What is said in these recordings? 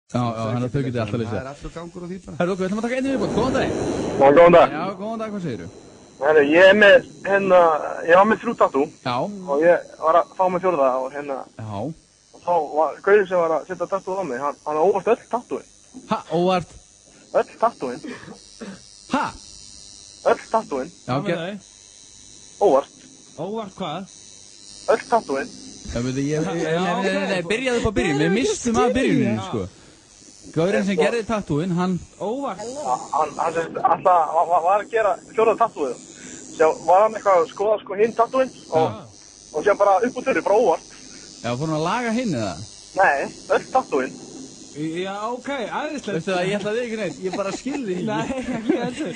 Já, þannig að þau getið alltaf lýsið. Það allur gangur á því bara. Herru, við ætlum að taka einu viðbót. Góðan dag. Góðan dag. Já, góðan dag, hvað segirðu? Herru, ég var með 3 tattoo. Já. Og ég var að fá mig 4. og Já. og þá var gaurinn sem var að setja tattoo á mig, hann óvart öll tattooin. Ha, óvart? Öll tattooin. Ha? Öll tattooin. Já, Hvað með þau? Óvart. Óvart hvað? Öll tattooin. Já, veit nei, byrjaðu upp á byrjun. Við mistum að byrjunin, sko. Gaurinn sem gerði tattooin, hann... Óvart? Hann alltaf var að gera 4. tattooið. Svo var hann eitthvað að skoða hinn tattooin og sér bara upp úr þurri, bara óvart. Já, fór hann að laga hinn eða? Nei, öll tattooin. Já, ok, aðeinslegt. Veistu það, ég ætlaði ekki neitt, ég bara skilði ekki. Nei, ekki heldur.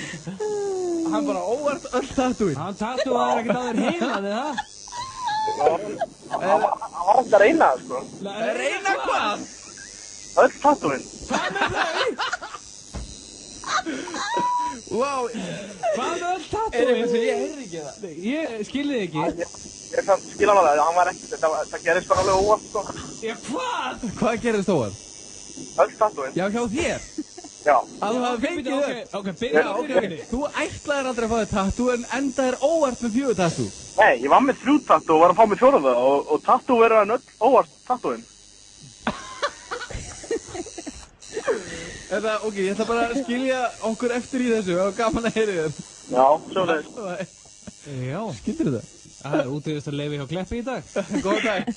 Hann bara óvart öll tattooin. Hann tattooðar ekkert á þér heilan, eða? Hann var ekki að reyna það, sko. Reyna hvað? Öll tattooin. Hvað með þau? Wow. Hvað með öll tattooin? Er eitthvað sem ég heyrði ekki það? Ég skilði ekki. Ég skil hann alveg, hann var ekki, það gerist bara alveg óvart, sko. Já, hvað? Hvað gerðist óvart? Öll tattooin. Já, hjá þér? Já. Að þú hafi fengið þau? Ok, byrja á byrjunni. Þú ætlaðir aldrei að fá þér tattoo en endaðir óvart með 4 tattoo. Nei, ég var með 3 tattoo og var að fá mig 4. og tattoo verður hann öll óvart tattooin. Ok, ég ætla bara að skilja okkur eftir í þessu og gaman að heyri þér. Já, svoleiðis. Já. Skildir þetta? Það útivistarleyfi hjá Kleppi í dag. Góðan dag.